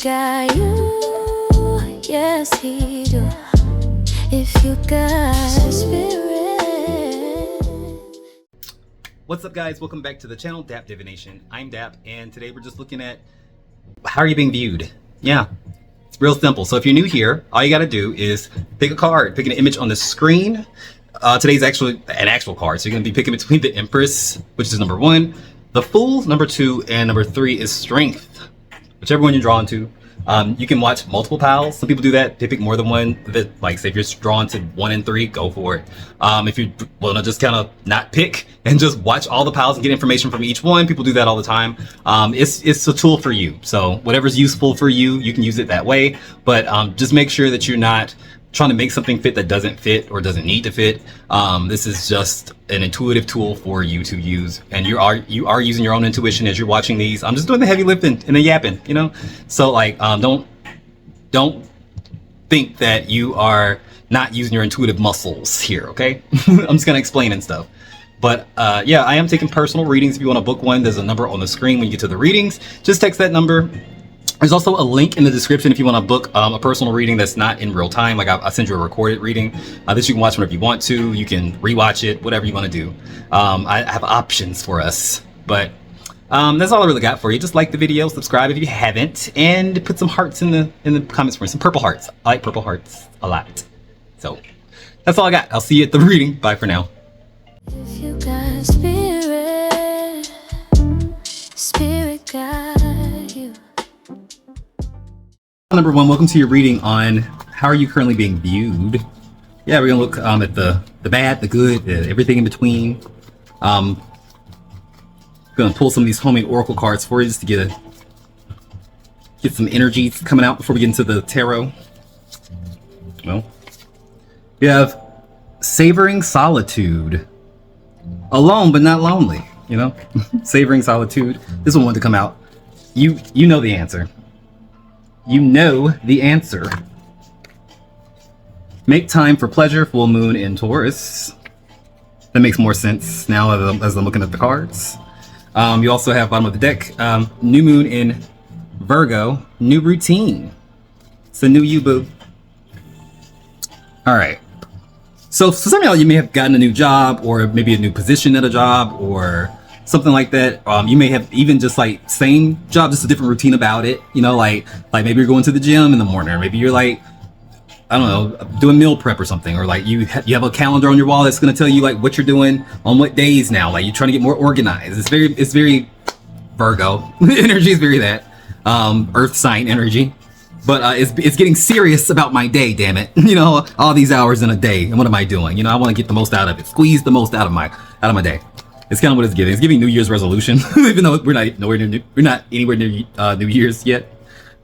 got you, yes he do. If you got spirit. What's up, guys? Welcome back to the channel, Dap Divination. I'm Dap, and today we're just looking at how are you being viewed. Yeah, it's real simple. So if you're new here, all you got to do is pick a card, pick an image on the screen. Today's actually an actual card, so you're going to be picking between the Empress, which is number 1, the Fool, number 2, and number 3 is Strength. Whichever one you're drawn to. You can watch multiple piles. Some people do that. They pick more than one. That, like, say if you're drawn to 1 and 3, go for it. If you want to just kind of not pick and just watch all the piles and get information from each one, people do that all the time. It's a tool for you. So whatever's useful for you, you can use it that way. But just make sure that you're not trying to make something fit that doesn't fit or doesn't need to fit. This is just an intuitive tool for you to use, and you are using your own intuition as you're watching these. I'm just doing the heavy lifting and the yapping, you know. So like, don't think that you are not using your intuitive muscles here. Okay, I'm just gonna explain and stuff. But yeah, I am taking personal readings. If you want to book one, there's a number on the screen when you get to the readings. Just text that number. There's also a link in the description if you want to book a personal reading that's not in real time. Like I'll send you a recorded reading that you can watch whenever you want to. You can rewatch it, whatever you want to do. I have options for us, but that's all I really got for you. Just like the video, subscribe if you haven't, and put some hearts in the comments for me. Some purple hearts. I like purple hearts a lot. So that's all I got. I'll see you at the reading. Bye for now. If you got spirit, spirit got you. Number 1, welcome to your reading on how are you currently being viewed. Yeah, we're gonna look at the bad, the good, everything in between. Gonna pull some of these homemade oracle cards for you just to get some energy coming out before we get into the tarot. Well, we have savoring solitude, alone but not lonely. You know, savoring solitude. This one wanted to come out. You know the answer. You know the answer. Make time for pleasure, full moon in Taurus. That makes more sense now as I'm looking at the cards. You also have bottom of the deck, new moon in Virgo, new routine. It's a new you, boo. All right. So for some of y'all, you may have gotten a new job or maybe a new position at a job or something like that. You may have even just like same job, just a different routine about it. You know, like maybe you're going to the gym in the morning, or maybe you're like, I don't know, doing meal prep or something, or like you have a calendar on your wall that's going to tell you like what you're doing on what days now. Like you're trying to get more organized. It's very Virgo energy is very that earth sign energy. But it's getting serious about my day, damn it. You know, all these hours in a day, and what am I doing? You know, I want to get the most out of it, squeeze the most out of my day. It's kind of what it's giving. It's giving New Year's resolution, even though we're not anywhere near New Year's yet.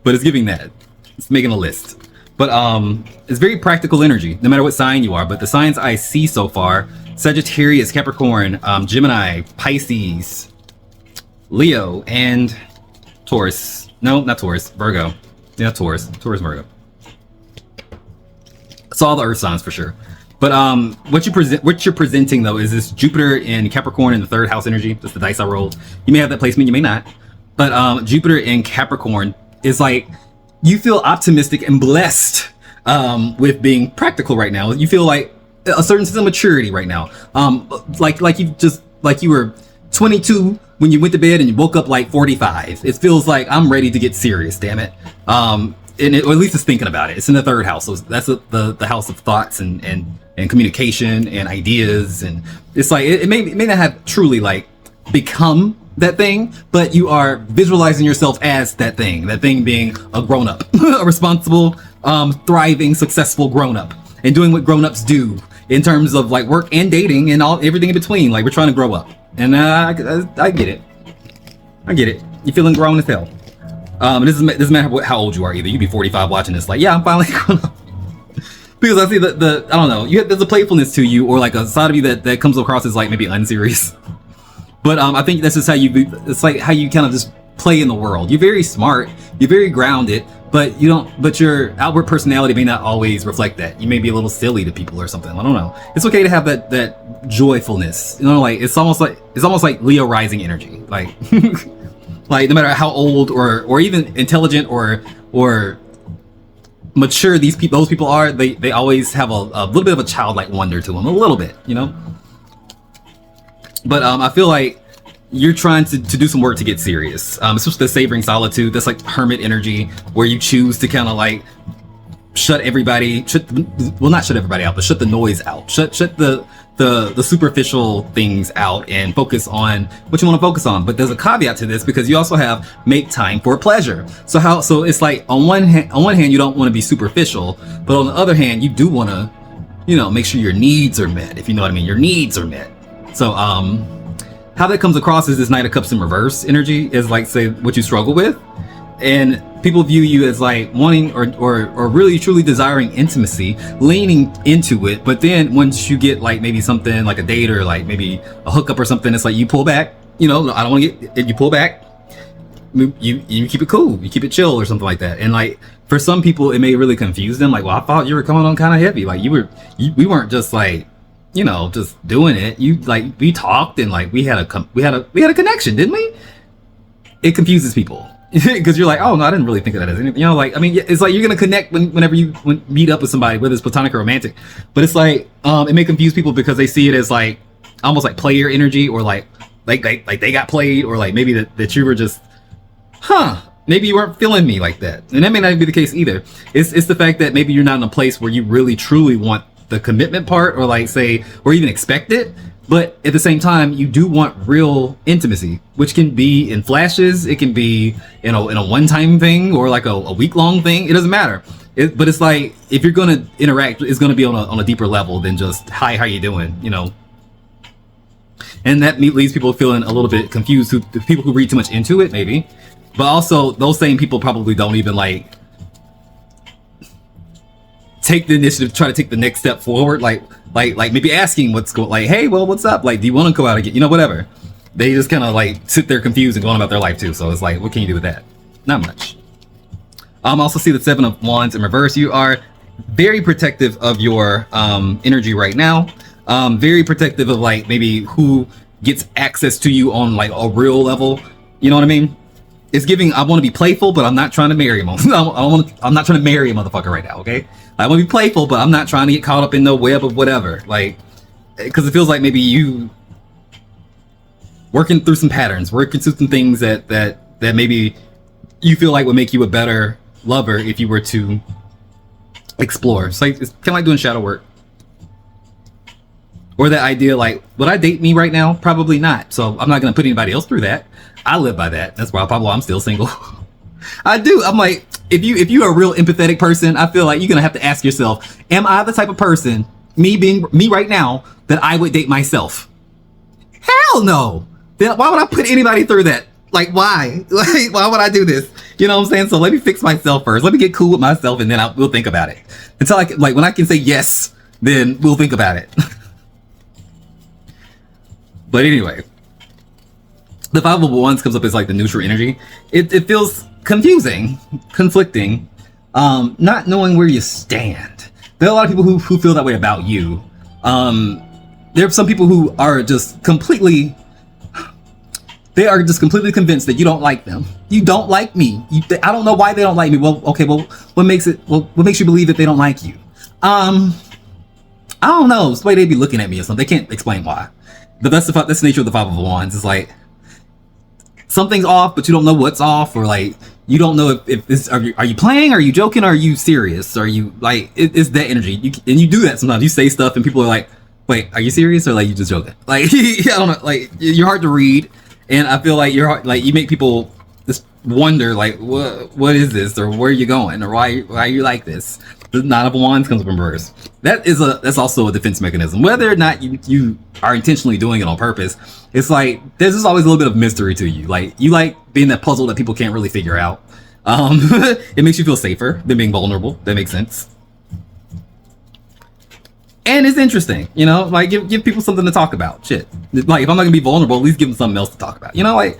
But it's giving that. It's making a list. But it's very practical energy, no matter what sign you are. But the signs I see so far: Sagittarius, Capricorn, Gemini, Pisces, Leo, and Taurus. No, not Taurus. Virgo. Yeah, Taurus, Virgo. It's all the Earth signs for sure. But what you're presenting though is this Jupiter in Capricorn in the 3rd house energy. That's the dice I rolled. You may have that placement, you may not. But Jupiter in Capricorn is like you feel optimistic and blessed with being practical right now. You feel like a certain sense of maturity right now. Like you were 22 when you went to bed and you woke up like 45. It feels like I'm ready to get serious, damn it. Or at least it's thinking about it. It's in the 3rd house, so that's the house of thoughts and communication and ideas. And it's like it may not have truly like become that thing, but you are visualizing yourself as that thing being a grown-up, a responsible, thriving, successful grown-up, and doing what grown-ups do in terms of like work and dating and everything in between. Like we're trying to grow up, and I get it. You're feeling grown as hell. It doesn't matter how old you are either. You be 45 watching this, like, yeah, I'm finally grown up. Because I see I don't know, there's a playfulness to you, or like a side of you that comes across as like maybe unserious. But I think that's just it's like how you kind of just play in the world. You're very smart, you're very grounded, but your outward personality may not always reflect that. You may be a little silly to people or something. I don't know. It's okay to have that joyfulness. You know, like it's almost like Leo rising energy. Like Like no matter how old or even intelligent or mature those people are, they always have a little bit of a childlike wonder to them, a little bit, you know. But I feel like you're trying to do some work to get serious, especially the savoring solitude. That's like hermit energy, where you choose to kind of like shut everybody, well, not shut everybody out, but shut the noise out, shut the superficial things out, and focus on what you want to focus on. But there's a caveat to this, because you also have make time for pleasure. So it's like on one hand you don't want to be superficial, but on the other hand you do want to, you know, make sure your needs are met, if you know what I mean. Your needs are met. So how that comes across is this Knight of Cups in reverse energy is like, say, what you struggle with, and people view you as like wanting or really truly desiring intimacy, leaning into it. But then once you get like maybe something like a date or like maybe a hookup or something, it's like you pull back. You know, I don't want to get, you pull back. You keep it cool, you keep it chill or something like that. And like for some people it may really confuse them, like, well, I thought you were coming on kind of heavy, like we weren't just like, you know, just doing it. You like, we talked and like we had a connection, didn't we? It confuses people because you're like, oh no, I didn't really think of that as anything. You know, like, I mean, it's like you're gonna connect whenever you meet up with somebody, whether it's platonic or romantic. But it's like it may confuse people because they see it as like almost like player energy, or like they got played, or like maybe that you were just, maybe you weren't feeling me like that. And that may not be the case either. It's the fact that maybe you're not in a place where you really truly want the commitment part, or like say, or even expect it, but at the same time you do want real intimacy, which can be in flashes, it can be in a one-time thing, or like a week-long thing. It doesn't matter. But it's like, if you're gonna interact, it's gonna be on a deeper level than just, hi, how you doing, you know. And that leaves people feeling a little bit confused, the people who read too much into it, maybe. But also those same people probably don't even like take the initiative, try to take the next step forward, like maybe asking what's going, like, hey, well, what's up, like, do you want to go out again, you know, whatever. They just kind of like sit there confused and going about their life too. So it's like, what can you do with that? Not much. Also see the Seven of Wands in reverse. You are very protective of your energy right now, very protective of like maybe who gets access to you on like a real level, you know what I mean. It's giving, I want to be playful, but I'm not trying to marry him. I'm not trying to marry a motherfucker right now, okay? I want to be playful, but I'm not trying to get caught up in the web of whatever. Like, because it feels like maybe you working through some patterns, working through some things that maybe you feel like would make you a better lover if you were to explore. It's like, it's kind of like doing shadow work. Or that idea, like, would I date me right now? Probably not. So I'm not going to put anybody else through that. I live by that. That's why probably I'm still single. I do. I'm like, if you're a real empathetic person, I feel like you're going to have to ask yourself, am I the type of person, me being me right now, that I would date myself? Hell no. Then why would I put anybody through that? Like, why? Like, why would I do this? You know what I'm saying? So let me fix myself first. Let me get cool with myself, and then we'll think about it. Until like when I can say yes, then we'll think about it. But anyway, the Five of Wands comes up as like the neutral energy. It feels confusing, conflicting, not knowing where you stand. There are a lot of people who feel that way about you. There are some people who are just completely, they are just completely convinced that you don't like them. You don't like me. I don't know why they don't like me. Well, okay, well, what makes you believe that they don't like you? I don't know. It's the way they be looking at me or something. They can't explain why. But that's the nature of the Five of Wands. It's like something's off, but you don't know what's off, or like you don't know if this, are you playing, are you joking, are you serious, are you like, it's that energy. And you do that sometimes. You say stuff and people are like, wait, are you serious, or like you just joking? Like, I don't know, like you're hard to read, and I feel like you make people just wonder like, what is this, or where are you going, or why are you like this? The Nine of Wands comes up in reverse. That's also a defense mechanism. Whether or not you are intentionally doing it on purpose, it's like there's just always a little bit of mystery to you. Like, you like being that puzzle that people can't really figure out. It makes you feel safer than being vulnerable. That makes sense. And it's interesting, you know, like give people something to talk about. Shit. Like, if I'm not gonna be vulnerable, at least give them something else to talk about. You know, like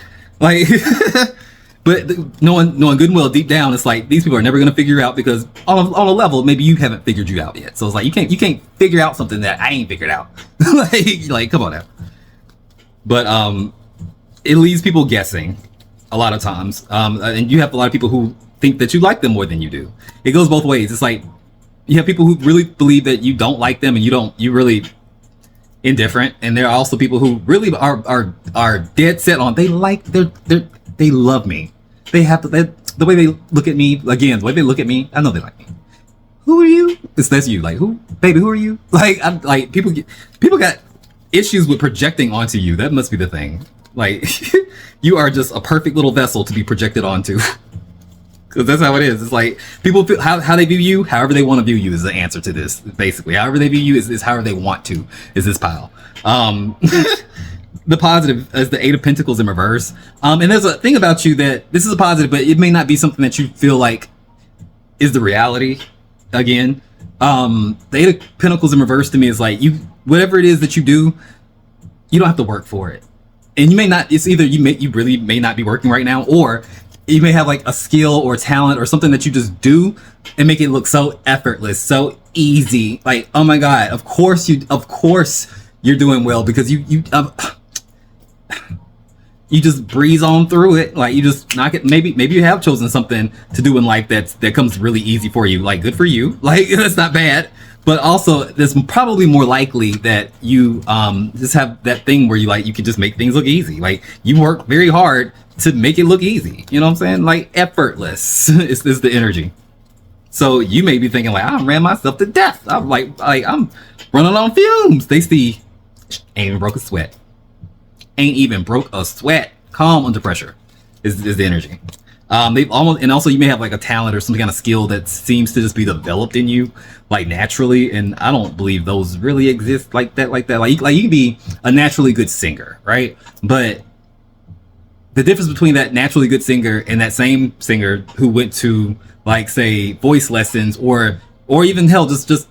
But knowing good and well deep down, it's like these people are never gonna figure out, because on a level maybe you haven't figured you out yet. So it's like you can't figure out something that I ain't figured out. like come on now. But it leaves people guessing, a lot of times, and you have a lot of people who think that you like them more than you do. It goes both ways. It's like you have people who really believe that you don't like them, and you really indifferent, and there are also people who really are dead set on they love me. They have to, the way they look at me, again, the way they look at me, I know they like me. Who are you? That's you. Like, who, baby? Who are you? Like, I'm like, people got issues with projecting onto you. That must be the thing. Like, you are just a perfect little vessel to be projected onto. Because that's how it is. It's like people feel how they view you, however they want to view you is the answer to this. Basically, however they view you is however they want to. Is this pile? The positive is the Eight of Pentacles in reverse. And there's a thing about you that this is a positive, but it may not be something that you feel like is the reality. Again, the Eight of Pentacles in reverse to me is like, you, whatever it is that you do, you don't have to work for it. And you may not, it's either you really may not be working right now, or you may have like a skill or talent or something that you just do and make it look so effortless, so easy. Like, oh my God, of course you're doing well, because you just breeze on through it. Like, you just knock it. Maybe you have chosen something to do in life that comes really easy for you. Like, good for you. Like, that's not bad. But also, there's probably more likely that you just have that thing where you can just make things look easy. Like, you work very hard to make it look easy. You know what I'm saying? Like, effortless is the energy. So you may be thinking like, I ran myself to death. I'm like I'm running on fumes. They see, ain't even broke a sweat. Ain't even broke a sweat. Calm under pressure is the energy. They've almost, and also you may have like a talent or some kind of skill that seems to just be developed in you, like naturally. And I don't believe those really exist like that. Like you can be a naturally good singer, right? But the difference between that naturally good singer and that same singer who went to, like, say, voice lessons, or even hell, just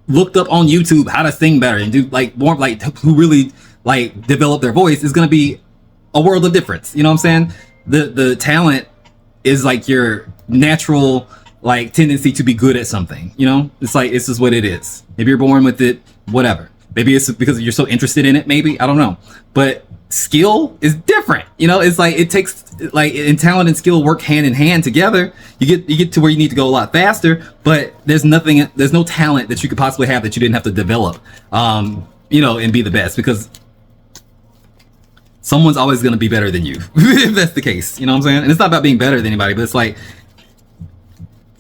looked up on YouTube how to sing better and do like more, like, who really like develop their voice, is going to be a world of difference. You know what I'm saying? The talent is like your natural like tendency to be good at something. You know, it's like, it's just what it is. Maybe you're born with it, whatever. Maybe it's because you're so interested in it. Maybe, I don't know. But skill is different. You know, it's like, it takes, like, and talent and skill work hand in hand together. You get to where you need to go a lot faster. But there's no talent that you could possibly have that you didn't have to develop. You know, and be the best, because someone's always going to be better than you if that's the case. You know what I'm saying? And it's not about being better than anybody, but it's like,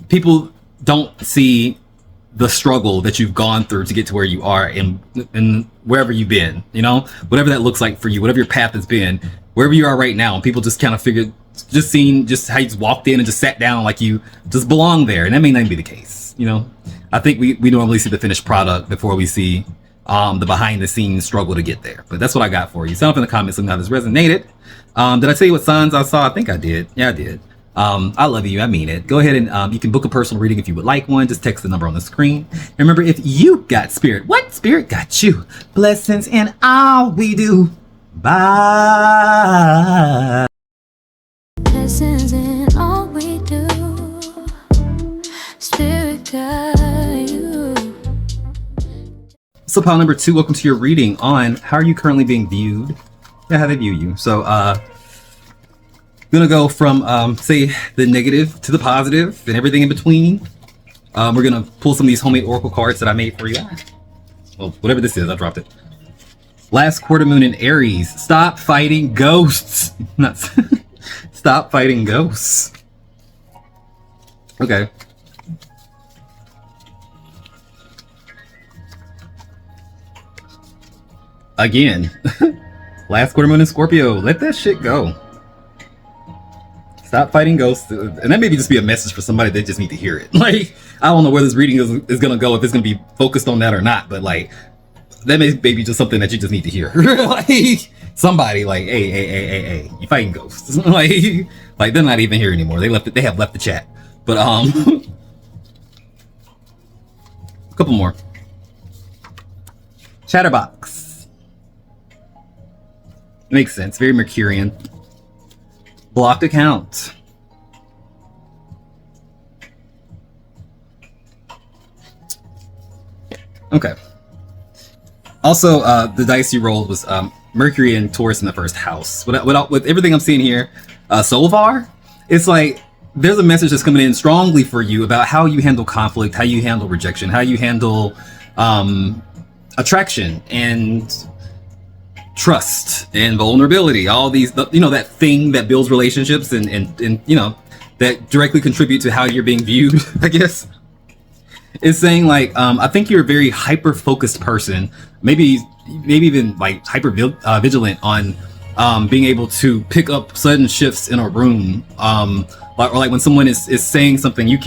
people don't see the struggle that you've gone through to get to where you are, and wherever you've been, you know, whatever that looks like for you, whatever your path has been, wherever you are right now. And people just kind of figured, just seeing just how you just walked in and just sat down like you just belong there. And that may not even be the case. You know, I think we normally see the finished product before we see the behind the scenes struggle to get there. But that's what I got for you. Sound off in the comments how this resonated. Did I tell you what signs I saw? I think I did. Yeah, I did. I love you. I mean it. Go ahead and you can book a personal reading if you would like one. Just text the number on the screen. And remember, if you got spirit, what spirit got you? Blessings in all we do. Bye. Blessings in all we do. Spirit guide you. So pile number 2, welcome to your reading on how are you currently being viewed. Yeah, how they view you. So gonna go from say the negative to the positive and everything in between. We're gonna pull some of these homemade oracle cards that I made for you. Well, whatever this is, I dropped it. Last quarter moon in Aries. Stop fighting ghosts. Not stop fighting ghosts. Okay. Again. Last quarter moon in Scorpio. Let that shit go. Stop fighting ghosts. And that maybe just be a message for somebody that just need to hear it. Like, I don't know where this reading is going to go, if it's going to be focused on that or not. But, like, that may be just something that you just need to hear. Like, somebody, like, hey, you fighting ghosts. like, they're not even here anymore. They have left the chat. But, a couple more. Chatterbox. Makes sense. Very Mercurian. Blocked account. Okay. Also, the dice you rolled was Mercury and Taurus in the first house. With everything I'm seeing here so far, it's like there's a message that's coming in strongly for you about how you handle conflict, how you handle rejection, how you handle attraction and trust and vulnerability. All these, that thing that builds relationships and that directly contribute to how you're being viewed, I guess. It's saying like, I think you're a very hyper focused person, maybe even like hyper vigilant on being able to pick up sudden shifts in a room, or like when someone is saying something, you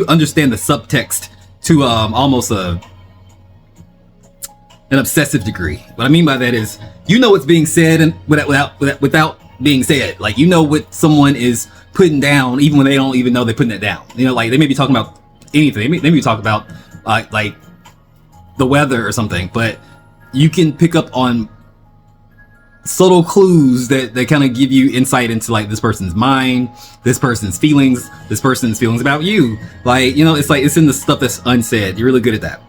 understand the subtext to almost an obsessive degree. What I mean by that is, what's being said and without being said. Like, what someone is putting down even when they don't even know they're putting it down. Like they may be talking about anything. They may talk about like the weather or something, but you can pick up on subtle clues that kind of give you insight into like this person's mind, this person's feelings about you. Like, it's like it's in the stuff that's unsaid. You're really good at that.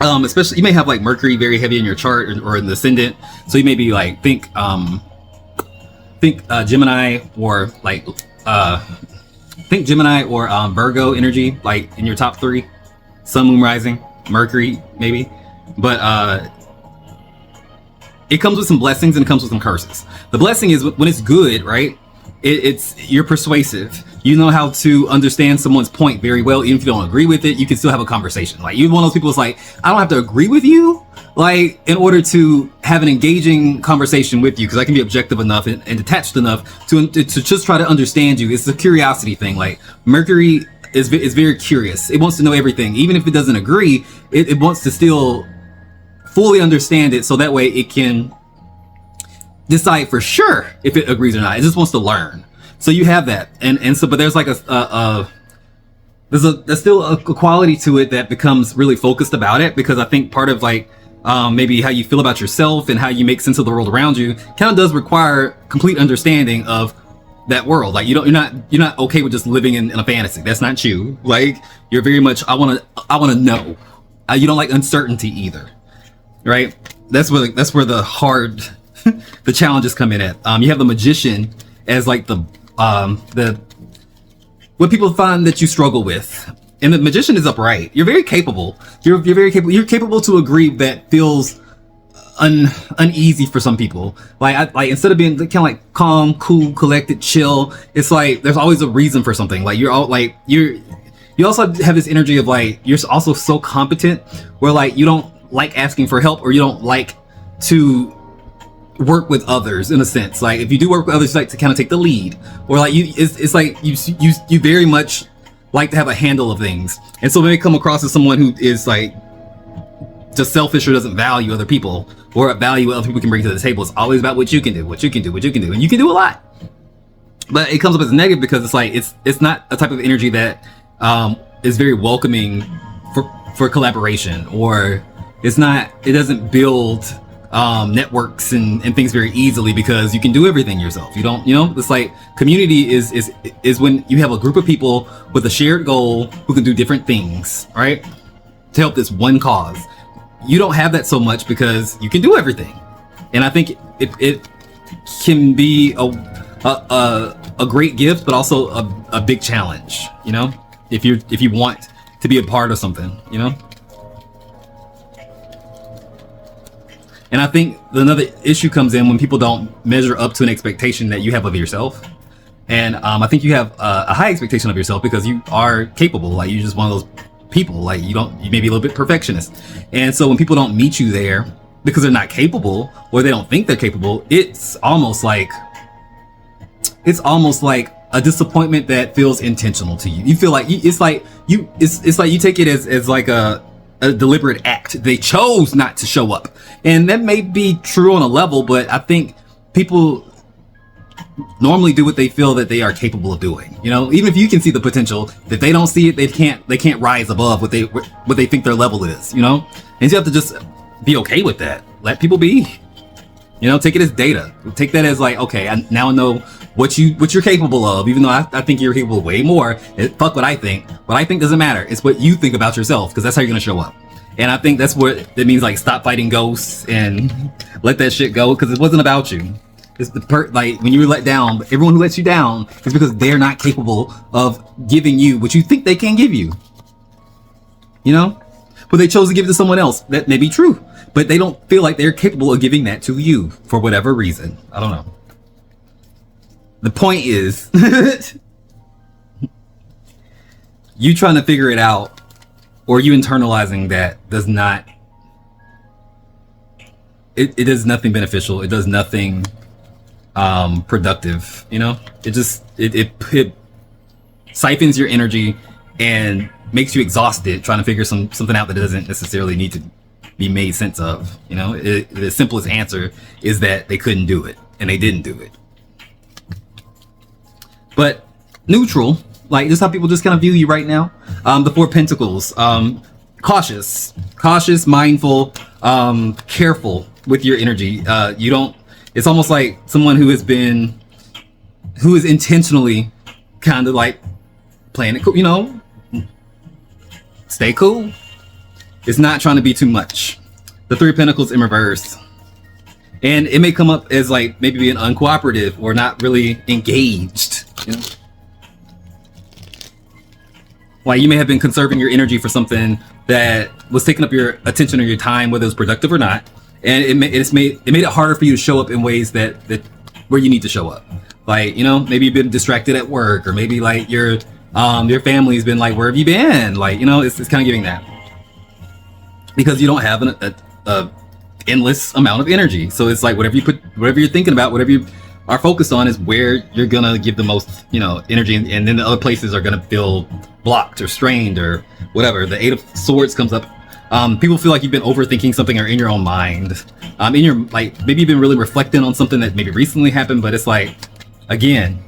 Especially, you may have like Mercury very heavy in your chart or in the ascendant, so you may be like think Gemini or like think Gemini or Virgo energy, like in your top 3, Sun, Moon, Rising, Mercury maybe, but it comes with some blessings and it comes with some curses. The blessing is when it's good, right? You're persuasive. You know how to understand someone's point very well. Even if you don't agree with it, you can still have a conversation. Like, you're one of those people that's like, I don't have to agree with you, like, in order to have an engaging conversation with you, because I can be objective enough and detached enough to just try to understand you. It's a curiosity thing. Like, Mercury is very curious. It wants to know everything. Even if it doesn't agree, it wants to still fully understand it, so that way it can decide for sure if it agrees or not. It just wants to learn. So you have that, and so, but there's like there's still a quality to it that becomes really focused about it, because I think part of like maybe how you feel about yourself and how you make sense of the world around you kind of does require complete understanding of that world. Like, you're not okay with just living in a fantasy. That's not you. Like, you're very much, I want to know. You don't like uncertainty either. Right? That's where the hard, the challenges come in at. You have the Magician as like the what people find that you struggle with, and the Magician is upright. You're very capable. You're very capable. You're capable to agree that feels uneasy for some people. Like instead of being kind of like calm, cool, collected, chill, it's like there's always a reason for something. Like, you also have this energy of like, you're also so competent where like you don't like asking for help, or you don't like to work with others in a sense. Like, if you do work with others, you like to kind of take the lead, or like it's like you very much like to have a handle of things. And so when they come across as someone who is like just selfish or doesn't value other people or value what other people can bring to the table, it's always about what you can do, and you can do a lot. But it comes up as a negative because it's like it's not a type of energy that is very welcoming for collaboration, or it doesn't build networks and things very easily, because you can do everything yourself. You don't, it's like community is when you have a group of people with a shared goal who can do different things, right? To help this one cause. You don't have that so much because you can do everything. And I think it can be a great gift, but also a big challenge, if you want to be a part of something, And I think another issue comes in when people don't measure up to an expectation that you have of yourself. And I think you have a high expectation of yourself because you are capable. Like, you're just one of those people. Like, you may be a little bit perfectionist. And so when people don't meet you there because they're not capable, or they don't think they're capable, it's almost like a disappointment that feels intentional to you. You feel like it's like you take it as like a deliberate act. They chose not to show up, and that may be true on a level, but I think people normally do what they feel that they are capable of doing. Even if you can see the potential, if they don't see it, they can't rise above what they think their level is. And you have to just be okay with that. Let people be. Take it as data. Take that as like, okay, I now know what you're capable of, even though I think you're capable of way more. Fuck what I think. What I think doesn't matter. It's what you think about yourself, because that's how you're going to show up. And I think that's what it means, like, stop fighting ghosts and let that shit go, because it wasn't about you. It's like, when you were let down, everyone who lets you down is because they're not capable of giving you what you think they can give you. You know? But they chose to give it to someone else. That may be true. But they don't feel like they're capable of giving that to you for whatever reason. I don't know. The point is, you trying to figure it out, or you internalizing that does not, it does nothing beneficial. It does nothing productive, you know? It just, it siphons your energy and makes you exhausted trying to figure something out that doesn't necessarily need to be made sense of, you know? The simplest answer is that they couldn't do it, and they didn't do it. But neutral, like, this is how people just kind of view you right now. The Four of Pentacles, cautious, mindful, careful with your energy. You don't, it's almost like someone who is intentionally kind of like playing it cool, you know, stay cool. It's not trying to be too much. The Three of Pentacles in reverse. And it may come up as like maybe being uncooperative or not really engaged. You know? Like, you may have been conserving your energy for something that was taking up your attention or your time, whether it was productive or not, and it made it harder for you to show up in ways that where you need to show up. Like, you know, maybe you've been distracted at work, or maybe like your family's been like, where have you been? Like, you know, it's kind of giving that, because you don't have a endless amount of energy. So it's like whatever you're thinking about, whatever you are focused on is where you're gonna give the most, you know, energy, and then the other places are gonna feel blocked or strained or whatever. The Eight of Swords comes up. People feel like you've been overthinking something, or in your own mind. In your, like, maybe you've been really reflecting on something that maybe recently happened, but it's like, again,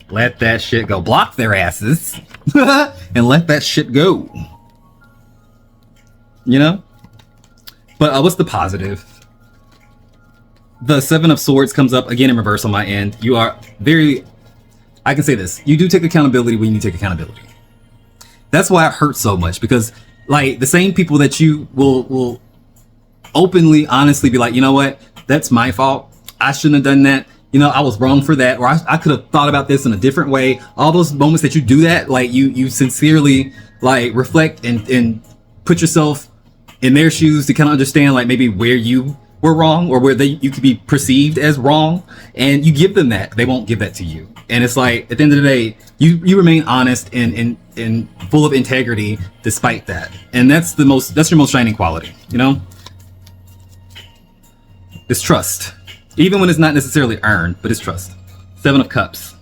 let that shit go. Block their asses and let that shit go. You know? But what's the positive? The Seven of Swords comes up again in reverse on my end. You are very, I can say this, you do take accountability when you take accountability. That's why it hurts so much, because like the same people that you will openly, honestly be like, you know what, that's my fault. I shouldn't have done that. You know, I was wrong for that, or I could have thought about this in a different way. All those moments that you do that, like you sincerely like reflect and put yourself in their shoes to kind of understand like maybe where you were wrong, or where you could be perceived as wrong, and you give them that. They won't give that to you. And it's like, at the end of the day, you remain honest and full of integrity despite that. And that's your most shining quality, you know? It's trust. Even when it's not necessarily earned, but it's trust. Seven of Cups.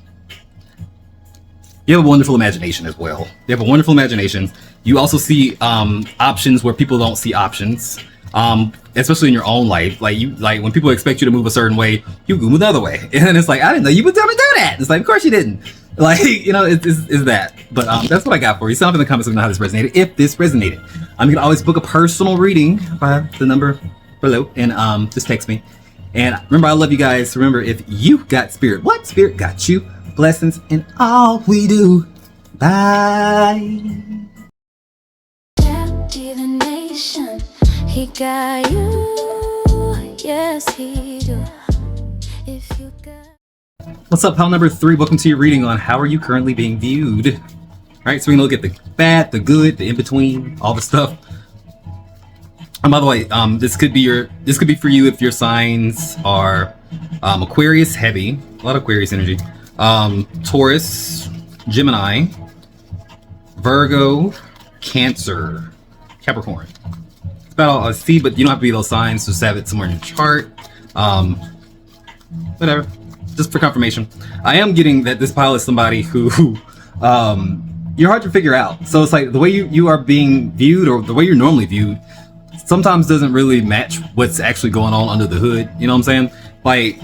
You have a wonderful imagination as well. You have a wonderful imagination. You also see options where people don't see options. Especially in your own life, like when people expect you to move a certain way, you move the other way, and then it's like, I didn't know you would tell me to do that. It's like, of course you didn't. Like, you know, it's that. But that's what I got for you. Sound off in the comments, let me know how this resonated. If this resonated, you can always book a personal reading by the number below, and just text me. And remember, I love you guys. Remember, if you got spirit, what spirit got you? Blessings in all we do. Bye. Divination. He got you, yes he do. If you got... What's up, pal number 3? Welcome to your reading on how are you currently being viewed. Alright, so we're gonna look at the bad, the good, the in-between, all the stuff. And by the way, this could be for you if your signs are Aquarius heavy, a lot of Aquarius energy, Taurus, Gemini, Virgo, Cancer, Capricorn. About all I see, but you don't have to be those signs, just have it somewhere in your chart. Whatever, just for confirmation. I am getting that this pile is somebody who you're hard to figure out. So it's like the way you are being viewed, or the way you're normally viewed, sometimes doesn't really match what's actually going on under the hood. You know what I'm saying? Like,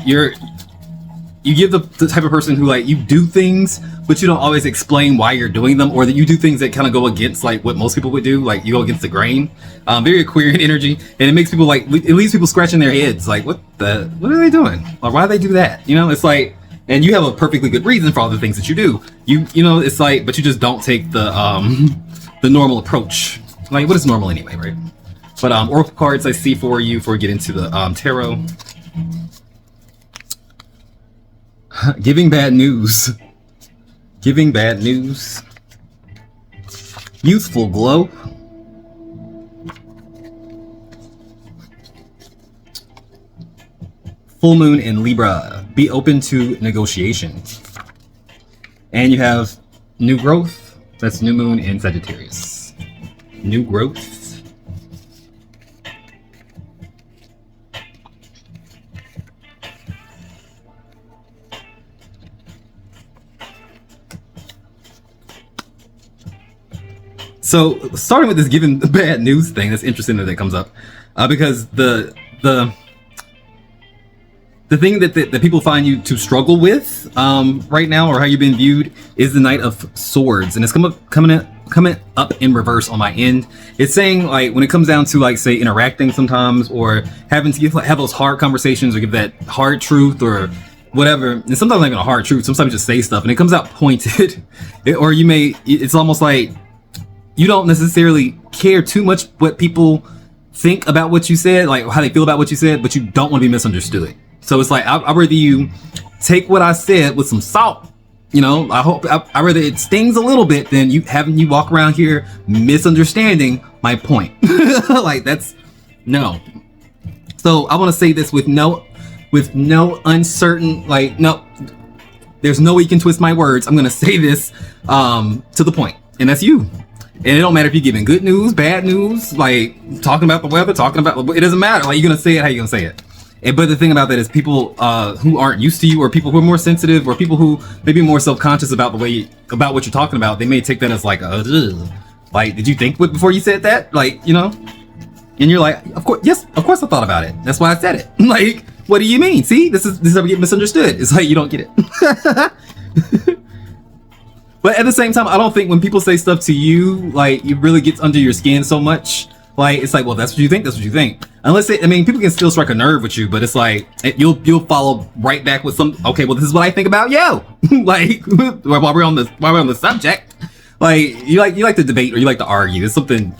you give the type of person who, like, you do things, but you don't always explain why you're doing them, or that you do things that kind of go against like what most people would do, like you go against the grain. Very Aquarian energy, and it makes people like, it leaves people scratching their heads, like what are they doing? Or why do they do that? You know, it's like, and you have a perfectly good reason for all the things that you do. You know, it's like, but you just don't take the the normal approach. Like, what is normal anyway, right? But oracle cards I see for you before we get into the tarot. Giving bad news. Giving bad news. Youthful glow. Full moon in Libra. Be open to negotiations. And you have new growth. That's new moon in Sagittarius. New growth. So starting with this giving the bad news thing, that's interesting that comes up, because the thing that people find you to struggle with right now, or how you've been viewed, is the Knight of Swords, and it's coming up in reverse on my end. It's saying, like, when it comes down to, like, say, interacting sometimes, or having to have those hard conversations, or give that hard truth, or whatever. And sometimes not even a hard truth. Sometimes you just say stuff, and it comes out pointed, or you may. It's almost like you don't necessarily care too much what people think about what you said, like how they feel about what you said, but you don't want to be misunderstood. So it's like, I'd rather you take what I said with some salt. You know, I'd rather it stings a little bit than having you walk around here misunderstanding my point. Like, that's no. So I want to say this with no uncertain, like, no, there's no way you can twist my words. I'm going to say this to the point, and that's you. And it don't matter if you're giving good news, bad news, like talking about the weather, it doesn't matter. Like, you're going to say it how you're going to say it. But the thing about that is people who aren't used to you, or people who are more sensitive, or people who may be more self-conscious about about what you're talking about, they may take that as like, like, did you think before you said that? Like, you know? And you're like, of course I thought about it. That's why I said it. Like, what do you mean? See, this is how we get misunderstood. It's like, you don't get it. But at the same time, I don't think when people say stuff to you, like, it really gets under your skin so much. Like, it's like, well, that's what you think. That's what you think. Unless people can still strike a nerve with you, but it's like you'll follow right back with some. Okay, well, this is what I think about you. Like, while we're on the subject, like you like to debate, or you like to argue. It's something.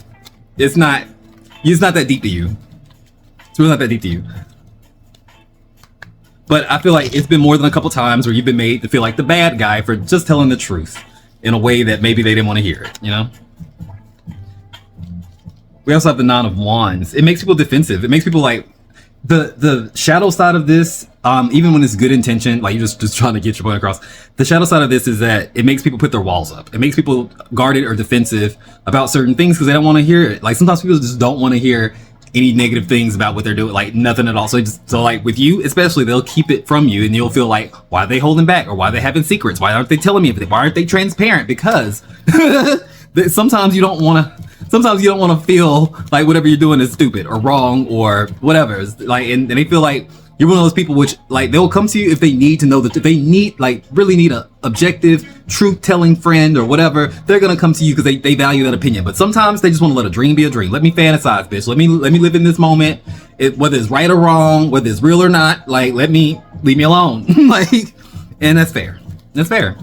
It's not that deep to you. It's really not that deep to you. But I feel like it's been more than a couple times where you've been made to feel like the bad guy for just telling the truth in a way that maybe they didn't want to hear it, you know? We also have the Nine of Wands. It makes people defensive. It makes people like the shadow side of this, even when it's good intention, like you're just trying to get your point across. The shadow side of this is that it makes people put their walls up. It makes people guarded or defensive about certain things because they don't want to hear it. Like, sometimes people just don't want to hear any negative things about what they're doing, like nothing at all. So like with you especially, they'll keep it from you, and you'll feel like, why are they holding back, or why are they having secrets? Why aren't they telling me everything? Why aren't they transparent? Because sometimes you don't want to feel like whatever you're doing is stupid or wrong or whatever. It's like, and they feel like you're one of those people which, like, they'll come to you if they need to know, that if they really need a objective, truth-telling friend or whatever, they're gonna come to you because they value that opinion. But sometimes they just want to let a dream be a dream. Let me fantasize, bitch. Let me live in this moment, whether it's right or wrong, whether it's real or not. Like, leave me alone. Like, and that's fair. That's fair.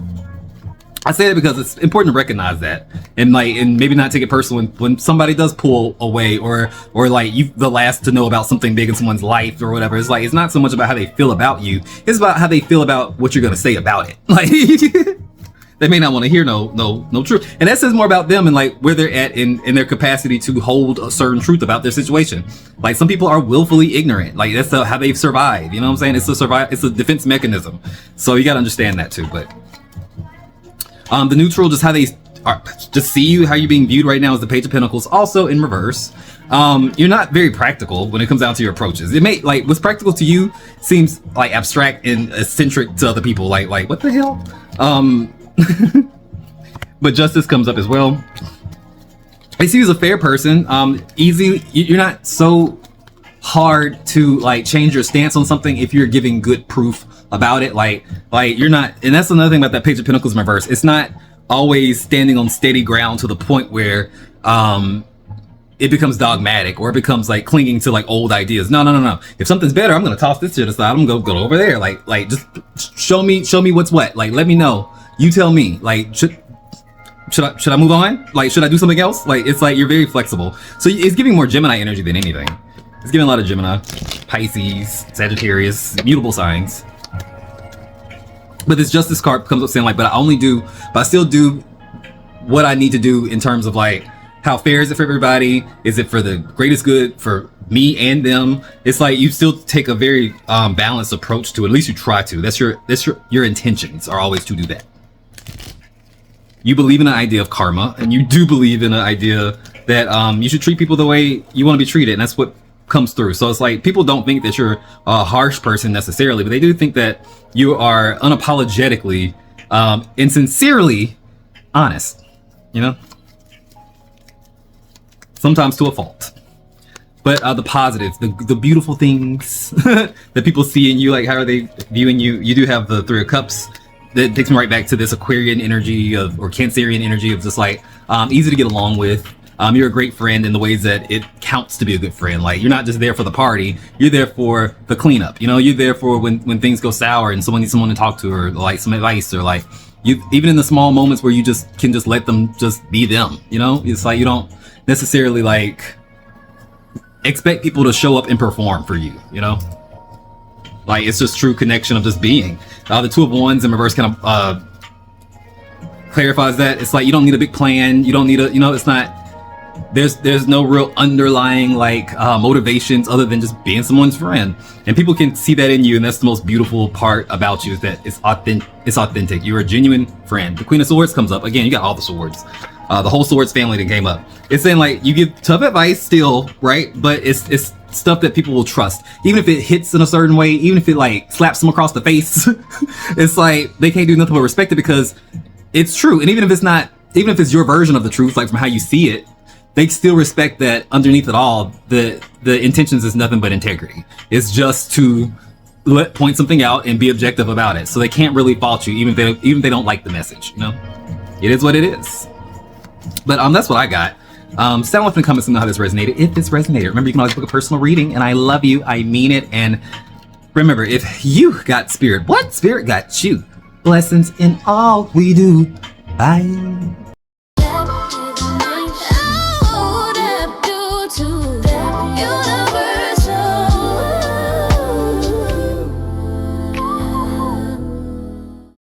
I say that because it's important to recognize that, and maybe not take it personal when somebody does pull away, or like you the last to know about something big in someone's life or whatever. It's like, it's not so much about how they feel about you, it's about how they feel about what you're gonna say about it. Like, they may not want to hear no truth, and that says more about them and like where they're at in their capacity to hold a certain truth about their situation. Like, some people are willfully ignorant. Like, that's how they've survived. You know what I'm saying? It's a defense mechanism. So you got to understand that too. But the neutral, just how they just see you, how you're being viewed right now, is the Page of Pentacles, also in reverse. You're not very practical when it comes down to your approaches. It may, like, what's practical to you seems like abstract and eccentric to other people. Like what the hell? But justice comes up as well. I see you as a fair person. Easy. You're not so hard to like change your stance on something if you're giving good proof about it. Like you're not, and that's another thing about that Page of Pentacles in reverse. It's not always standing on steady ground to the point where it becomes dogmatic, or it becomes like clinging to like old ideas. No. If something's better, I'm gonna toss this to the side. I'm gonna go over there. Like just show me what's what. Like, let me know. You tell me. Like, should I move on? Like, should I do something else? Like, it's like you're very flexible. So it's giving more Gemini energy than anything. It's giving a lot of Gemini, Pisces, Sagittarius, mutable signs. But this Justice card comes up saying like, but I still do what I need to do in terms of like, how fair is it for everybody? Is it for the greatest good for me and them? It's like you still take a very balanced approach to it. At least you try to. That's your intentions are always to do that. You believe in an idea of karma, and you do believe in an idea that you should treat people the way you want to be treated, and that's what comes through. So it's like people don't think that you're a harsh person necessarily, but they do think that you are unapologetically and sincerely honest, you know? Sometimes to a fault. But the positives, the beautiful things that people see in you, like how are they viewing you? You do have the Three of Cups. That takes me right back to this Aquarian energy or Cancerian energy of just like easy to get along with. You're a great friend in the ways that it counts to be a good friend. Like you're not just there for the party, you're there for the cleanup. You know, you're there for when things go sour and someone needs someone to talk to, or like some advice, or like you even in the small moments where you just can just let them just be them. You know, it's like you don't necessarily like expect people to show up and perform for you. You know, like it's just true connection of just being. The Two of Wands in reverse kind of clarifies that. It's like you don't need a big plan. You don't need a, you know, it's not. There's no real underlying like motivations other than just being someone's friend, and people can see that in you, and that's the most beautiful part about you, is that it's authentic. You're a genuine friend. The Queen of Swords comes up again. You got all the swords, the whole Swords family that came up. It's saying like you give tough advice still, right? But it's stuff that people will trust, even if it hits in a certain way, even if it like slaps them across the face. It's like they can't do nothing but respect it because it's true, and even if it's your version of the truth, like from how you see it, they still respect that underneath it all, the intentions is nothing but integrity. It's just to point something out and be objective about it. So they can't really fault you, even if they don't like the message. You know, it is what it is. But that's what I got. Sound off in the comments and know how this resonated. If this resonated, remember you can always book a personal reading, and I love you. I mean it. And remember, if you got spirit, what spirit got you? Blessings in all we do. Bye.